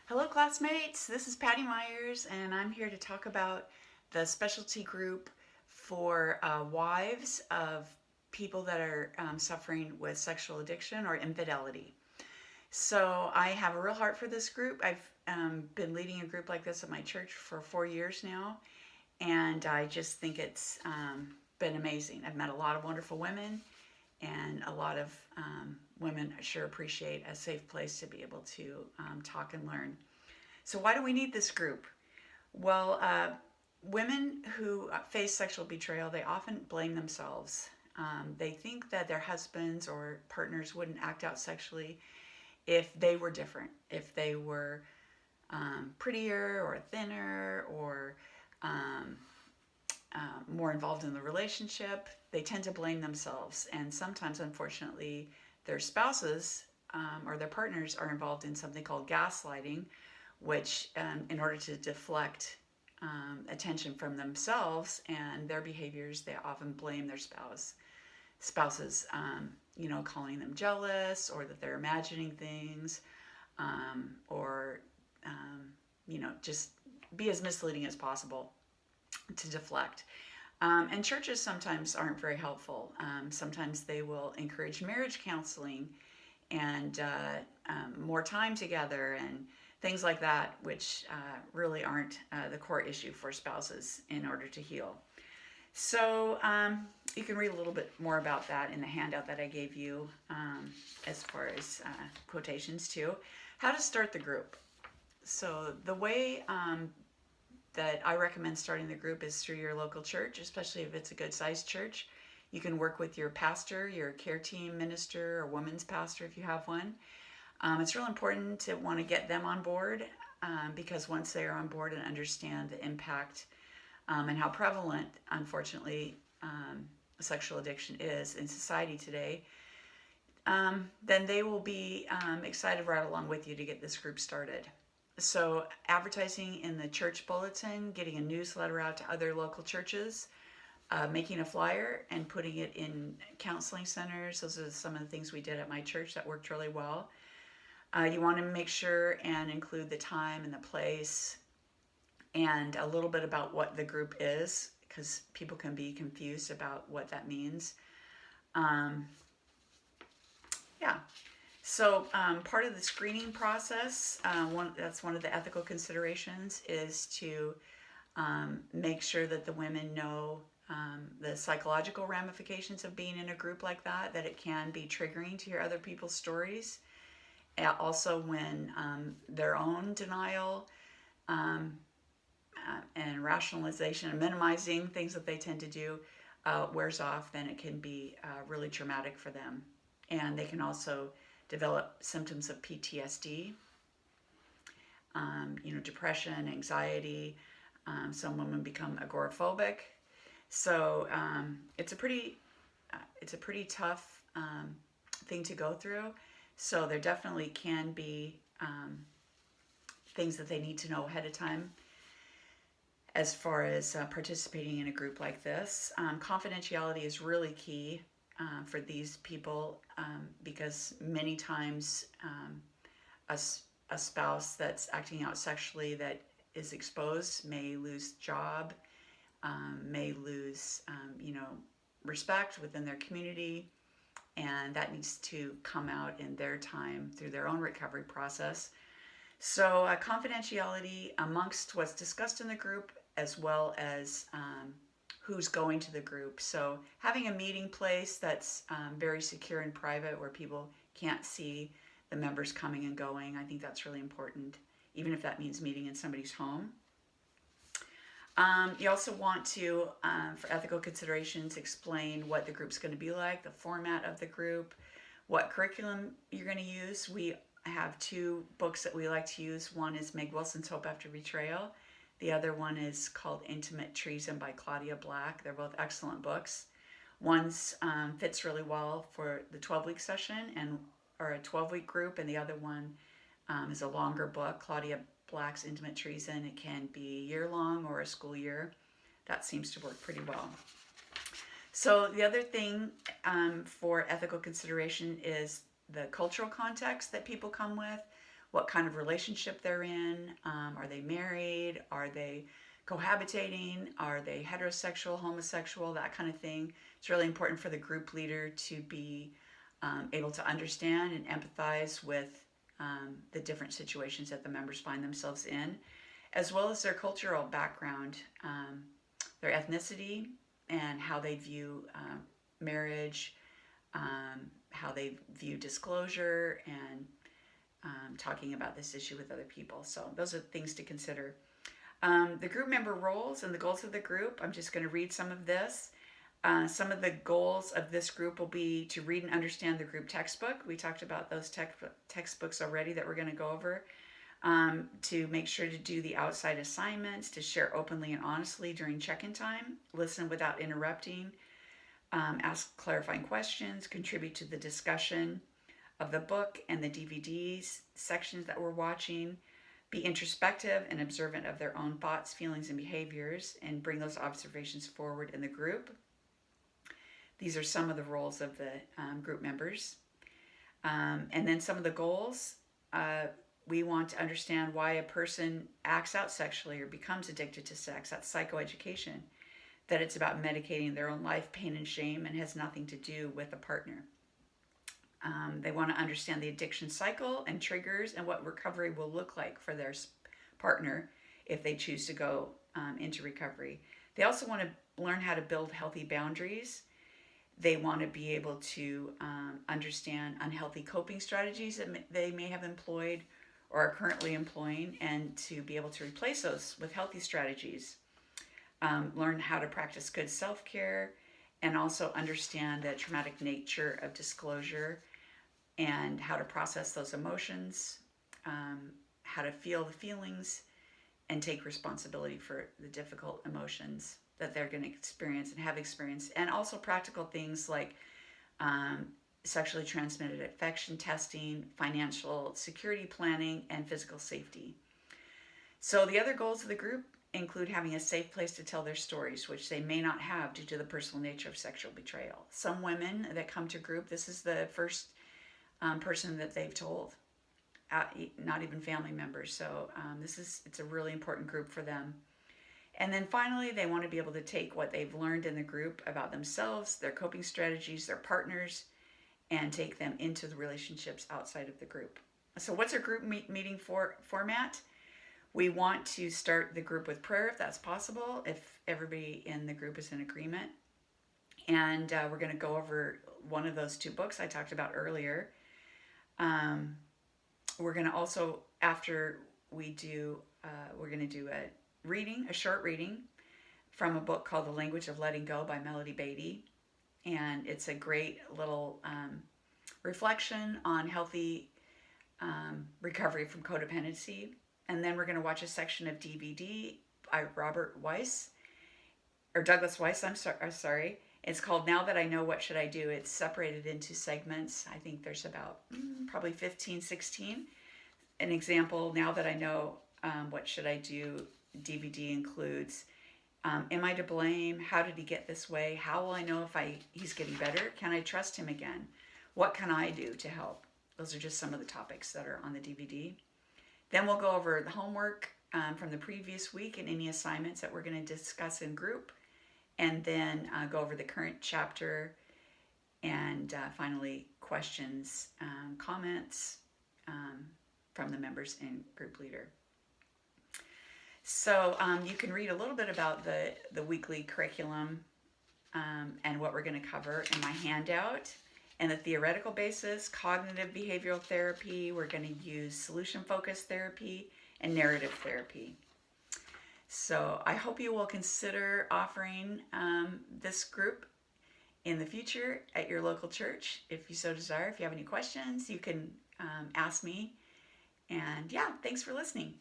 Hello classmates, this is Patty Myers and I'm here to talk about the specialty group for wives of people that are suffering with sexual addiction or infidelity. So I have a real heart for this group. I've been leading a group like this at my church for 4 years now, and I just think it's been amazing. I've met a lot of wonderful women, and a lot of women sure appreciate a safe place to be able to talk and learn. So why do we need this group? Well, women who face sexual betrayal, they often blame themselves. They think that their husbands or partners wouldn't act out sexually if they were different, if they were prettier or thinner or um, more involved in the relationship. They tend to blame themselves, and sometimes, unfortunately, their spouses or their partners are involved in something called gaslighting, which, in order to deflect attention from themselves and their behaviors, they often blame their spouses, calling them jealous or that they're imagining things, or just be as misleading as possible to deflect. And churches sometimes aren't very helpful. Sometimes they will encourage marriage counseling and more time together and things like that, which really aren't the core issue for spouses in order to heal. So you can read a little bit more about that in the handout that I gave you, as far as quotations too. How to start the group. So the way that I recommend starting the group is through your local church, especially if it's a good sized church. You can work with your pastor, your care team minister, or women's pastor if you have one. It's real important to want to get them on board, because once they are on board and understand the impact and how prevalent, unfortunately, sexual addiction is in society today, then they will be excited right along with you to get this group started. So advertising in the church bulletin, getting a newsletter out to other local churches, making a flyer and putting it in counseling centers. Those are some of the things we did at my church that worked really well. You want to make sure and include the time and the place and a little bit about what the group is, because people can be confused about what that means. Yeah. So part of the screening process, that's one of the ethical considerations, is to make sure that the women know the psychological ramifications of being in a group like that it can be triggering to hear other people's stories. Also, when their own denial and rationalization and minimizing things that they tend to do wears off, then it can be really traumatic for them. And they can also develop symptoms of PTSD, depression, anxiety. Some women become agoraphobic. So it's a pretty tough thing to go through. So there definitely can be things that they need to know ahead of time as far as participating in a group like this. Confidentiality is really key for these people, because many times a spouse that's acting out sexually that is exposed may lose job, may lose respect within their community, and that needs to come out in their time through their own recovery process. So confidentiality amongst what's discussed in the group, as well as who's going to the group. So having a meeting place that's very secure and private, where people can't see the members coming and going, I think that's really important, even if that means meeting in somebody's home. You also want to, for ethical considerations, explain what the group's going to be like, the format of the group, what curriculum you're going to use. We have two books that we like to use. One is Meg Wilson's Hope After Betrayal. The other one is called Intimate Treason by Claudia Black. They're both excellent books. One's fits really well for the 12-week session or a 12-week group, and the other one is a longer book, Claudia Black's Intimate Treason. It can be year-long or a school year. That seems to work pretty well. So the other thing for ethical consideration is the cultural context that people come with. what kind of relationship they're in. Are they married? Are they cohabitating? Are they heterosexual, homosexual, that kind of thing. It's really important for the group leader to be able to understand and empathize with the different situations that the members find themselves in, as well as their cultural background, their ethnicity, and how they view marriage, how they view disclosure, and talking about this issue with other people. So those are things to consider. The group member roles and the goals of the group, I'm just going to read some of this. Some of the goals of this group will be to read and understand the group textbook. We talked about those textbooks already that we're going to go over. To make sure to do the outside assignments, to share openly and honestly during check-in time, listen without interrupting, ask clarifying questions, contribute to the discussion of the book and the DVDs sections that we're watching, be introspective and observant of their own thoughts, feelings, and behaviors, and bring those observations forward in the group. These are some of the roles of the group members. And then some of the goals. We want to understand why a person acts out sexually or becomes addicted to sex. That's psychoeducation. That it's about medicating their own life, pain, and shame, and has nothing to do with a partner. They want to understand the addiction cycle and triggers and what recovery will look like for their partner if they choose to go into recovery. They also want to learn how to build healthy boundaries. They want to be able to understand unhealthy coping strategies that they may have employed or are currently employing, and to be able to replace those with healthy strategies. Learn how to practice good self-care, and also understand the traumatic nature of disclosure and how to process those emotions, how to feel the feelings, and take responsibility for the difficult emotions that they're going to experience and have experienced. And also practical things like sexually transmitted infection testing, financial security planning, and physical safety. So the other goals of the group include having a safe place to tell their stories, which they may not have due to the personal nature of sexual betrayal. Some women that come to group, this is the first person that they've told, not even family members. So it's a really important group for them. And then finally, they want to be able to take what they've learned in the group about themselves, their coping strategies, their partners, and take them into the relationships outside of the group. So what's our group meeting format? We want to start the group with prayer if that's possible, if everybody in the group is in agreement. And we're going to go over one of those two books I talked about earlier. We're going to also, after we do, we're going to do a short reading from a book called The Language of Letting Go by Melody Beatty. And it's a great little reflection on healthy recovery from codependency. And then we're going to watch a section of DVD by Douglas Weiss, I'm sorry. It's called Now That I Know, What Should I Do? It's separated into segments. I think there's about probably 15, 16. An example, Now That I Know, What Should I Do? DVD includes, am I to blame? How did he get this way? How will I know if he's getting better? Can I trust him again? What can I do to help? Those are just some of the topics that are on the DVD. Then we'll go over the homework from the previous week and any assignments that we're going to discuss in group. And then go over the current chapter. And finally, questions, comments from the members and group leader. So you can read a little bit about the weekly curriculum and what we're going to cover in my handout. And the theoretical basis, cognitive behavioral therapy, we're going to use solution-focused therapy and narrative therapy. So I hope you will consider offering this group in the future at your local church, if you so desire. If you have any questions, you can ask me. And yeah, thanks for listening.